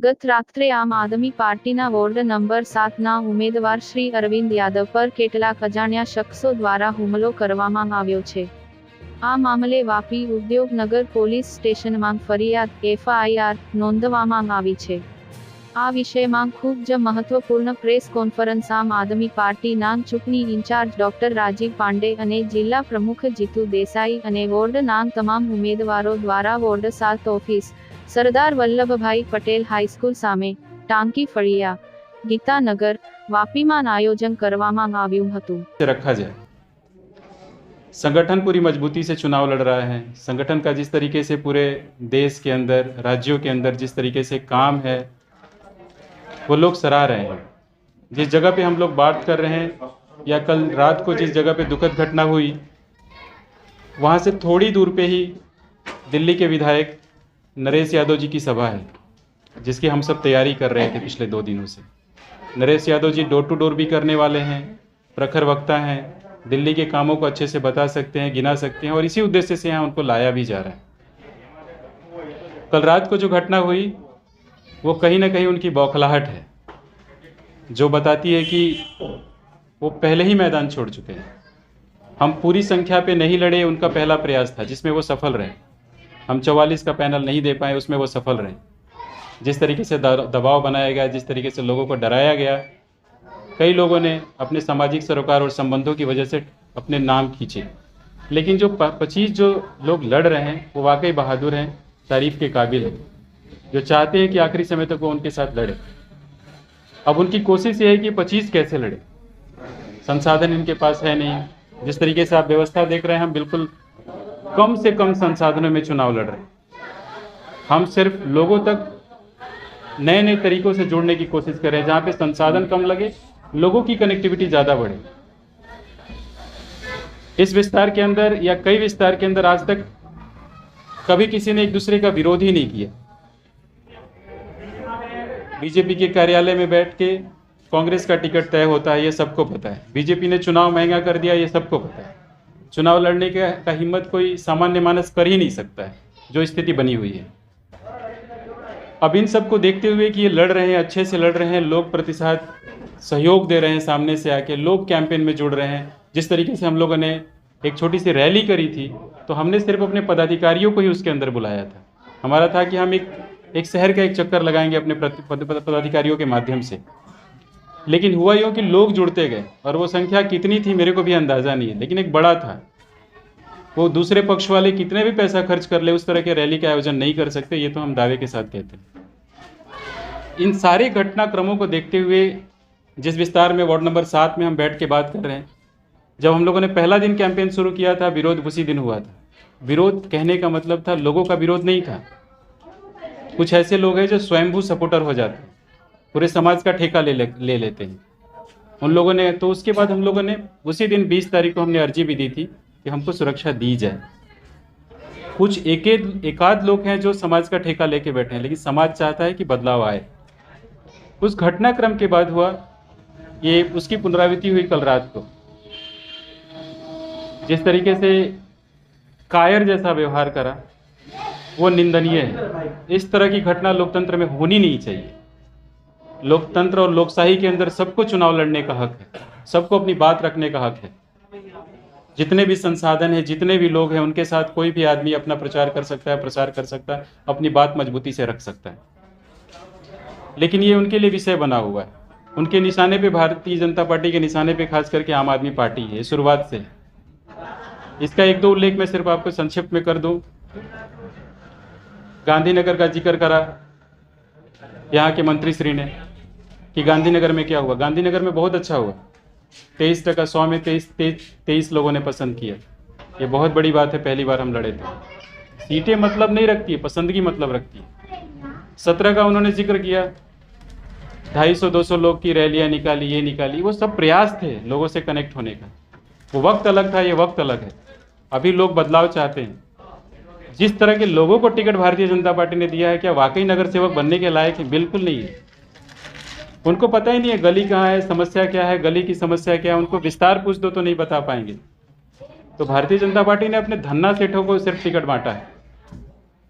ગત રાત્રે આમ આદમી પાર્ટીના વોર્ડ નંબર 7ના ઉમેદવાર શ્રી અરવિંદ યાદવ પર કેટલાક અજાણ્યા શખ્સો દ્વારા હુમલો કરવામાં આવ્યો છે। આ મામલે વાપી ઉદ્યોગનગર પોલીસ સ્ટેશનમાં ફરિયાદ FIR નોંધવામાં આવી છે। આ વિષયમાં ખૂબ જ મહત્વપૂર્ણ પ્રેસ કોન્ફરન્સ આમ આદમી પાર્ટીના ચૂંટણી ઇન્ચાર્જ ડોક્ટર રાજીવ પાંડે અને જિલ્લા પ્રમુખ જીતુ દેસાઈ અને વોર્ડના તમામ ઉમેદવારો દ્વારા ward 7 office Sardar Vallabhbhai Patel high school સામે ટાંકી ફળિયા ગીતાનગર વાપીમાં આયોજન કરવામાં આવ્યું હતું। रखा जाए। संगठन पूरी मजबूती से चुनाव लड़ रहा है। संगठन का जिस तरीके से पूरे देश के अंदर, राज्यों के अंदर जिस तरीके से काम है वो लोग सराह रहे हैं। जिस जगह पे हम लोग बात कर रहे हैं या कल रात को जिस जगह पे दुखद घटना हुई वहाँ से थोड़ी दूर पे ही दिल्ली के विधायक नरेश यादव जी की सभा है, जिसकी हम सब तैयारी कर रहे थे पिछले 2 दिनों से। Naresh Yadav ji door to door भी करने वाले हैं, प्रखर वक्ता हैं, दिल्ली के कामों को अच्छे से बता सकते हैं, गिना सकते हैं और इसी उद्देश्य से यहाँ उनको लाया भी जा रहा है। कल रात को जो घटना हुई वो कहीं ना कहीं उनकी बौखलाहट है, जो बताती है कि वो पहले ही मैदान छोड़ चुके हैं। हम पूरी संख्या पे नहीं लड़े, उनका पहला प्रयास था जिसमें वो सफल रहे। हम 44 का पैनल नहीं दे पाए, उसमें वो सफल रहे। जिस तरीके से दबाव बनाया गया, जिस तरीके से लोगों को डराया गया, कई लोगों ने अपने सामाजिक सरोकार और संबंधों की वजह से अपने नाम खींचे। लेकिन जो 25 जो लोग लड़ रहे हैं वो वाकई बहादुर हैं, तारीफ के काबिल हैं, जो चाहते हैं कि आखिरी समय तक वो उनके साथ लड़े। अब उनकी कोशिश ये है कि 25 कैसे लड़े। संसाधन इनके पास है नहीं। जिस तरीके से आप व्यवस्था देख रहे हैं, हम बिल्कुल कम से कम संसाधनों में चुनाव लड़ रहे हैं। हम सिर्फ लोगों तक नए नए तरीकों से जोड़ने की कोशिश कर रहे हैं, जहाँ पे संसाधन कम लगे, लोगों की कनेक्टिविटी ज़्यादा बढ़े। इस विस्तार के अंदर या कई विस्तार के अंदर आज तक कभी किसी ने एक दूसरे का विरोध ही नहीं किया। बीजेपी के कार्यालय में बैठ के कांग्रेस का टिकट तय होता है, ये सबको पता है। बीजेपी ने चुनाव महंगा कर दिया, ये सबको पता है। चुनाव लड़ने का हिम्मत कोई सामान्य मानस कर ही नहीं सकता है, जो स्थिति बनी हुई है। अब इन सबको देखते हुए कि ये लड़ रहे हैं, अच्छे से लड़ रहे हैं, लोग प्रतिशत सहयोग दे रहे हैं, सामने से आके लोग कैंपेन में जुड़ रहे हैं। जिस तरीके से हम लोगों ने एक छोटी सी रैली करी थी, तो हमने सिर्फ अपने पदाधिकारियों को ही उसके अंदर बुलाया था। हमारा था कि हम एक शहर का एक चक्कर लगाएंगे अपने पदाधिकारियों के माध्यम से। लेकिन हुआ यूँ कि लोग जुड़ते गए, और वो संख्या कितनी थी मेरे को भी अंदाज़ा नहीं है, लेकिन एक बड़ा था। वो दूसरे पक्ष वाले कितने भी पैसा खर्च कर ले, उस तरह के रैली का आयोजन नहीं कर सकते, ये तो हम दावे के साथ कहते हैं। इन सारे घटनाक्रमों को देखते हुए जिस विस्तार में वार्ड नंबर 7 में हम बैठ के बात कर रहे हैं, जब हम लोगों ने पहला दिन कैंपेन शुरू किया था, विरोध उसी दिन हुआ था। विरोध कहने का मतलब था, लोगों का विरोध नहीं था। कुछ ऐसे लोग हैं जो स्वयंभू सपोर्टर हो जाते हैं, पूरे समाज का ठेका ले लेते हैं। उन लोगों ने तो उसके बाद हम लोगों ने उसी दिन 20 तारीख को हमने अर्जी भी दी थी कि हमको सुरक्षा दी जाए। कुछ एकाध लोग हैं जो समाज का ठेका लेके बैठे हैं, लेकिन समाज चाहता है कि बदलाव आए। उस घटनाक्रम के बाद हुआ ये, उसकी पुनरावृत्ति हुई कल रात को। जिस तरीके से कायर जैसा व्यवहार करा वो निंदनीय है। इस तरह की घटना लोकतंत्र में होनी नहीं चाहिए। लोकतंत्र और लोकशाही के अंदर सबको चुनाव लड़ने का हक है, सबको अपनी बात रखने का हक है। जितने भी संसाधन है, जितने भी लोग हैं, उनके साथ कोई भी आदमी अपना प्रचार कर सकता है, प्रसार कर सकता है, अपनी बात मजबूती से रख सकता है। लेकिन ये उनके लिए विषय बना हुआ है। उनके निशाने पे, भारतीय जनता पार्टी के निशाने पे खास करके आम आदमी पार्टी है शुरुआत से। इसका 1-2 उल्लेख मैं सिर्फ आपको संक्षिप्त में कर दूं। गांधीनगर का जिक्र करा यहाँ के मंत्री श्री ने कि गांधीनगर में क्या हुआ। गांधीनगर में बहुत अच्छा हुआ। 23% 100 में 23 लोगों ने पसंद किया। ये बहुत बड़ी बात है, पहली बार हम लड़े थे। सीटें मतलब नहीं रखती है, पसंदगी मतलब रखती है। 17 का उन्होंने जिक्र किया, 250-200 लोग की रैलियाँ निकाली, ये निकाली, वो सब प्रयास थे लोगों से कनेक्ट होने का। वो वक्त अलग था, ये वक्त अलग है। अभी लोग बदलाव चाहते हैं। जिस तरह के लोगों को टिकट भारतीय जनता पार्टी ने दिया है, क्या वाकई नगर सेवक बनने के लायक है? बिल्कुल नहीं है। उनको पता ही नहीं है गली कहाँ है, समस्या क्या है, गली की समस्या क्या है। उनको विस्तार पूछ दो तो नहीं बता पाएंगे। तो भारतीय जनता पार्टी ने अपने धन्ना सेठों को सिर्फ टिकट बांटा है,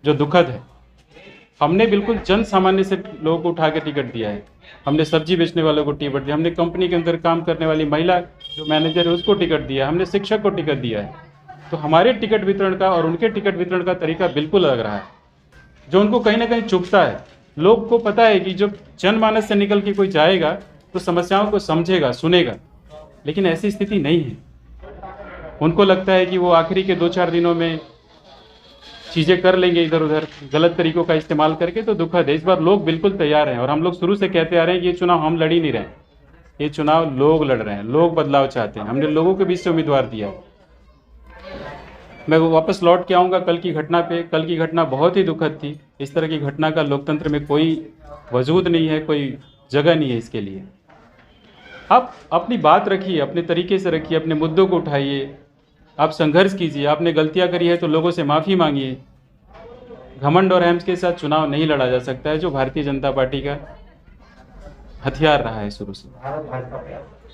जो दुखद है। हमने बिल्कुल जन सामान्य से लोगों को उठा के टिकट दिया है। हमने सब्जी बेचने वालों को टिकट दिया, हमने कंपनी के अंदर काम करने वाली महिला जो मैनेजर है उसको टिकट दिया, हमने शिक्षक को टिकट दिया है। तो हमारे टिकट वितरण का और उनके टिकट वितरण का तरीका बिल्कुल अलग रहा है, जो उनको कहीं ना कहीं चुभता है। लोग को पता है कि जब जनमानस से निकल के कोई जाएगा तो समस्याओं को समझेगा, सुनेगा, लेकिन ऐसी स्थिति नहीं है। उनको लगता है कि वो आखिरी के 2-4 दिनों में चीज़ें कर लेंगे इधर उधर गलत तरीकों का इस्तेमाल करके, तो दुखद है। इस बार लोग बिल्कुल तैयार हैं और हम लोग शुरू से कहते आ रहे हैं कि ये चुनाव हम लड़ ही नहीं रहे हैं, ये चुनाव लोग लड़ रहे हैं, लोग बदलाव चाहते हैं। हमने लोगों के बीच से उम्मीदवार दिया है। मैं वापस लौट के आऊँगा कल की घटना पे। कल की घटना बहुत ही दुखद थी। इस तरह की घटना का लोकतंत्र में कोई वजूद नहीं है, कोई जगह नहीं है इसके लिए। आप अपनी बात रखिए, अपने तरीके से रखिए, अपने मुद्दों को उठाइए, आप संघर्ष कीजिए। आपने गलतियां करी है तो लोगों से माफ़ी मांगिए। घमंड और अहम के साथ चुनाव नहीं लड़ा जा सकता है, जो भारतीय जनता पार्टी का हथियार रहा है शुरू से।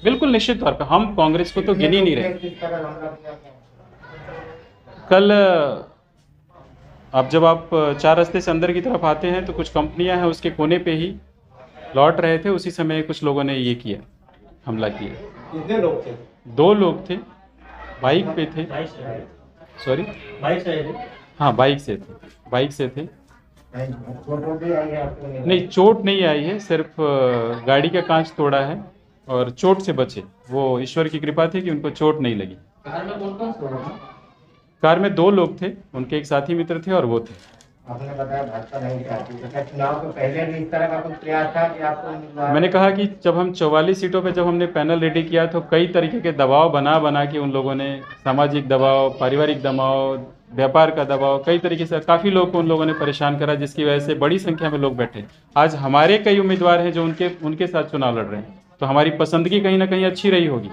बिल्कुल निश्चित तौर पर हम कांग्रेस को तो गिन ही नहीं रहे। कल अब जब आप 4 रास्ते से अंदर की तरफ आते हैं तो कुछ कंपनियां हैं उसके कोने पे ही लौट रहे थे, उसी समय कुछ लोगों ने ये किया, हमला किया। कितने लोग थे? 2 लोग थे, बाइक पे थे। सॉरी, बाइक से थे? हाँ बाइक से थे, बाइक से थे। चोट भी आई है आपको? नहीं, चोट नहीं आई है, सिर्फ गाड़ी का कांच तोड़ा है और चोट से बचे। वो ईश्वर की कृपा थी कि उनको चोट नहीं लगी। कार में कौन-कौन सवार था? कार में 2 लोग थे, उनके एक साथी मित्र थे और वो थे। आपने बताया भाजपा नहीं चाहती, तो क्या चुनाव से पहले भी इस तरह का कुछ प्रयास था कि आपको? मैंने कहा कि जब हम 44 सीटों पे जब हमने पैनल रेडी किया तो कई तरीके के दबाव बना बना के उन लोगों ने, सामाजिक दबाव, पारिवारिक दबाव, व्यापार का दबाव, कई तरीके से काफ़ी लोग को उन लोगों ने परेशान करा, जिसकी वजह से बड़ी संख्या में लोग बैठे। आज हमारे कई उम्मीदवार हैं जो उनके साथ चुनाव लड़ रहे हैं, तो हमारी पसंदगी कहीं ना कहीं अच्छी रही होगी,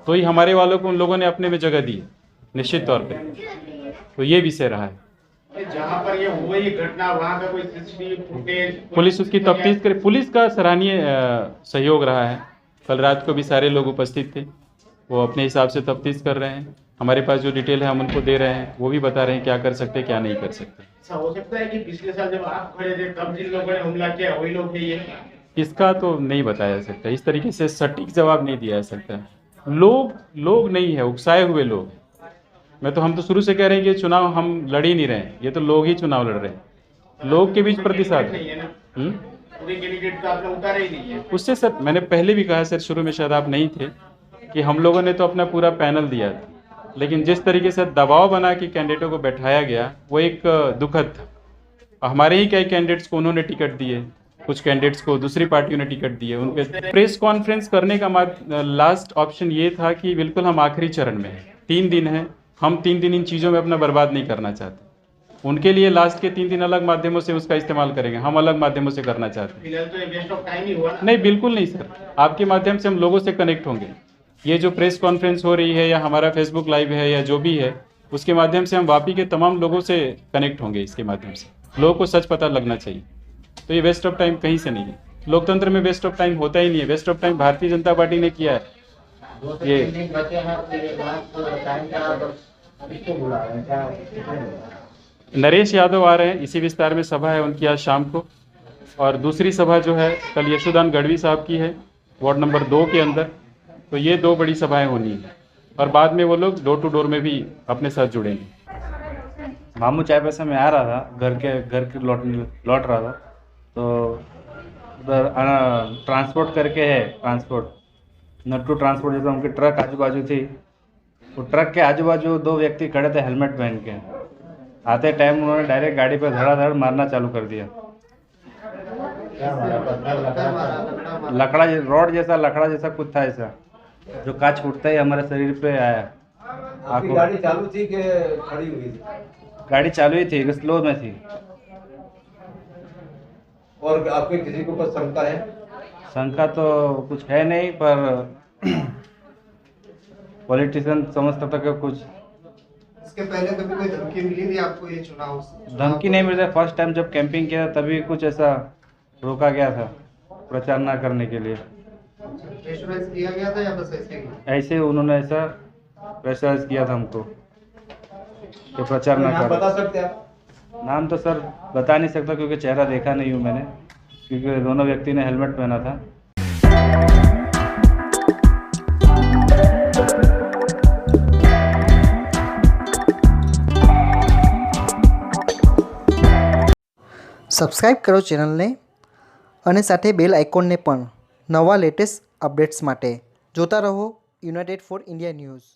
तो ही हमारे वालों को उन लोगों ने अपने में जगह दी है निश्चित तौर पर। तो ये विषय रहा है। जहाँ पर ये हुई ये घटना, वहाँ का कोई सीसीटीवी फुटेज, पुलिस उसकी तफ्तीश करे। पुलिस का सराहनीय सहयोग रहा है। कल रात को भी सारे लोग उपस्थित थे, वो अपने हिसाब से तफ्तीश कर रहे हैं। हमारे पास जो डिटेल है हम उनको दे रहे हैं, वो भी बता रहे हैं क्या कर सकते क्या नहीं कर सकते। ऐसा हो सकता है कि पिछले साल जब आप खड़े थे तब जिन लोगों ने हमला किया वही लोग थे ये? इसका तो नहीं बताया जा सकता, इस तरीके से सटीक जवाब नहीं दिया जा सकता। लोग नहीं है, उकसाए हुए लोग। हम तो शुरू से कह रहे हैं कि ये चुनाव हम लड़ ही नहीं रहे हैं, ये तो लोग ही चुनाव लड़ रहे हैं। लोग के बीच प्रतिसाद नहीं है ना, पूरे कैंडिडेट तो आपने उतारा ही नहीं है। उससे सर मैंने पहले भी कहा सर, शुरू में शायद आप नहीं थे, कि हम लोगों ने तो अपना पूरा पैनल दिया था, लेकिन जिस तरीके से दबाव बना के कैंडिडेटों को बैठाया गया वो एक दुखद था। हमारे ही कई कैंडिडेट्स को उन्होंने टिकट दिए, कुछ कैंडिडेट्स को दूसरी पार्टियों ने टिकट दिए। उनके प्रेस कॉन्फ्रेंस करने का लास्ट ऑप्शन ये था कि बिल्कुल हम आखिरी चरण में हैं, 3 दिन हैं, हम 3 दिन इन चीज़ों में अपना बर्बाद नहीं करना चाहते। उनके लिए लास्ट के 3 दिन अलग माध्यमों से उसका इस्तेमाल करेंगे, हम अलग माध्यमों से करना चाहते हैं। फिलहाल तो ये वेस्ट ऑफ टाइम ही हुआ ना? नहीं, बिल्कुल नहीं सर, आपके माध्यम से हम लोगों से कनेक्ट होंगे। ये जो प्रेस कॉन्फ्रेंस हो रही है या हमारा फेसबुक लाइव है या जो भी है, उसके माध्यम से हम वापी के तमाम लोगों से कनेक्ट होंगे। इसके माध्यम से लोगों को सच पता लगना चाहिए। तो ये वेस्ट ऑफ टाइम कहीं से नहीं है, लोकतंत्र में वेस्ट ऑफ टाइम होता ही नहीं है। Waste of time Bharatiya Janata party ने किया है। 2 से 3 दिन बचे हैं, तो ये बात टाइम का किसको बुला रहे हैं? क्या नरेश यादव आ रहे हैं, इसी विस्तार में सभा है उनकी आज शाम को। और दूसरी सभा जो है कल यशोदान गढ़वी साहब की है, वार्ड नंबर 2 के अंदर। तो ये 2 बड़ी सभाएं होनी है और बाद में वो लोग डोर टू डोर में भी अपने साथ जुड़ेंगे। मामू चाय पैसा में आ रहा था, घर के लौट रहा था, तो उधर ट्रांसपोर्ट करके है, ट्रांसपोर्ट नट्टू ट्रांसपोर्ट, जैसे उनकी ट्रक आजू बाजू थी, वो ट्रक के आजू बाजू 2 व्यक्ति खड़े थे हेलमेट पहन के। आते टाइम उन्होंने डायरेक्ट गाड़ी पर धड़ाधड़ मारना चालू कर दिया। मारा? पत्थर लगा? लकड़ा, रॉड जैसा, लकड़ा जैसा कुछ था ऐसा, जो कांच फूटता ही हमारे शरीर पे आया। आपकी गाड़ी चालू थी कि खड़ी हुई थी? गाड़ी चालू ही थी, स्लो में थी। और आपके किसी के ऊपर शंका है? शंका तो कुछ है नहीं, पर पॉलिटिशियन समझता था कि कुछ। इसके पहले कभी कोई धमकी मिली थी आपको ये चुनाव से? धमकी नहीं मिली। फर्स्ट टाइम जब कैंपिंग किया तभी कुछ ऐसा रोका गया था प्रचार ना करने के लिए। प्रेशराइज किया गया था या बस ऐसे ही? ऐसे उन्होंने ऐसा प्रेशराइज किया था हमको कि प्रचार ना नाम करें। बता सकते हैं आप? नाम तो सर बता नहीं सकता क्योंकि चेहरा देखा नहीं हूँ मैंने, क्योंकि दोनों व्यक्ति ने हेलमेट पहना था। સબસ્ક્રાઈબ કરો ચેનલને અને સાથે બેલ આઇકોનને પણ નવા લેટેસ્ટ અપડેટ્સ માટે જોતા રહો યુનાઇટેડ ફોર ઇન્ડિયા ન્યૂઝ।